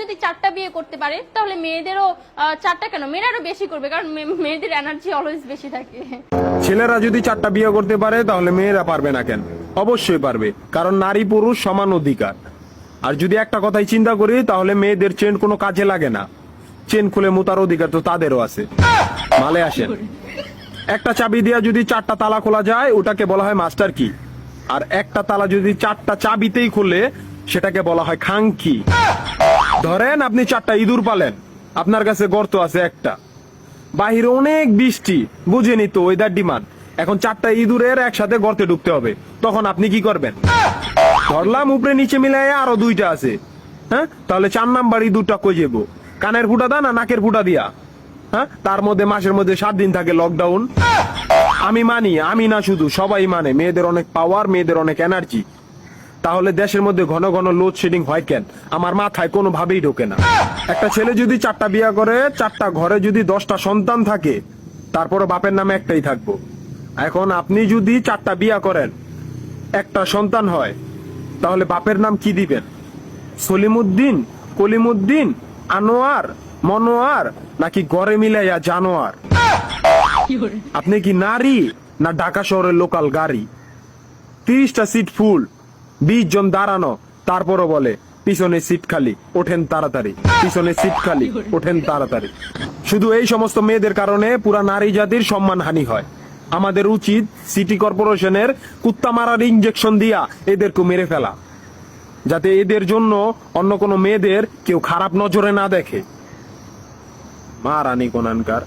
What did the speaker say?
যদি 4টা বিয়ে করতে পারে তাহলে মেয়েদেরও 4টা কেন, মেয়েরা আরো বেশি করবে, কারণ মেয়েদের এনার্জি অলওয়েজ বেশি থাকে। ছেলেরা যদি 4টা বিয়ে করতে পারে তাহলে মেয়েরা পারবে না কেন? অবশ্যই পারবে, কারণ নারী পুরুষ সমান অধিকার। আর যদি একটা কথাই চিন্তা করি তাহলে মেয়েদের চেন কোনো কাজে লাগে না, চেন খুলে মুতার অধিকার তো তাদেরও আছে। মালে আসেন, একটা চাবি দিয়া যদি 4টা তালা খোলা যায় ওটাকে বলা হয় মাস্টার কি, আর একটা তালা যদি 4টা চাবিতেই খুলে সেটাকে বলা হয় খাঙ্কি। ধরেন আপনি 4টা ইঁদুর পালেন, আপনার কাছে গর্ত আছে একটা, বাহিরে অনেক বৃষ্টি, বুঝেনি তো ওয়েদার ডিমান্ড, এখন 4টা ইঁদুরের একসাথে গর্তে ঢুকতে হবে, তখন আপনি কি করবেন? ধরলাম উপরে নিচে মিলাই আরো 2টা আছে, হ্যাঁ, তাহলে 4 নাম্বার ইঁদুরটা কই যাবো? কানের ফুটা দা না নাকের ফুটা দিয়া? হ্যাঁ, তার মধ্যে মাসের মধ্যে 7 দিন থাকে লকডাউন। আমি মানি, আমি না শুধু সবাই মানে মেয়েদের অনেক পাওয়ার, মেয়েদের অনেক এনার্জি। তাহলে দেশের মধ্যে ঘন ঘন লোডশেডিং হয় কেন? আমার মাথায় কোনোভাবেই ঢোকে না। একটা ছেলে যদি 4টা বিয়ে করে, 4টা ঘরে যদি 10টা সন্তান থাকে, তারপরে বাপের নামে একটাই থাকবো। এখন আপনি যদি 4টা বিয়ে করেন, একটা সন্তান হয়, তাহলে বাপের নাম কি দিবেন? সলিমুদ্দিন, কলিমুদ্দিন, আনোয়ার, মনোয়ার, নাকি গড়ে মিলাইয়া জানোয়ার? আপনি কি নারী না ঢাকা শহরের লোকাল গাড়ি? 30টা সিট ফুল, 20 জন দাঁড়ানো, তারপরও বলে পিছনে সিট খালি, ওঠেন তাড়াতাড়ি, পিছনে সিট খালি, ওঠেন তাড়াতাড়ি। শুধু এই সমস্ত মেয়েদের কারণে পুরা নারী জাতির সম্মানহানি হয়। আমাদের উচিত সিটি কর্পোরেশনের কুত্তা মারার ইনজেকশন দিয়া এদেরকে মেরে ফেলা, যাতে এদের জন্য অন্য কোনো মেয়েদের কেউ খারাপ নজরে না দেখে। মারানি কোনানকার।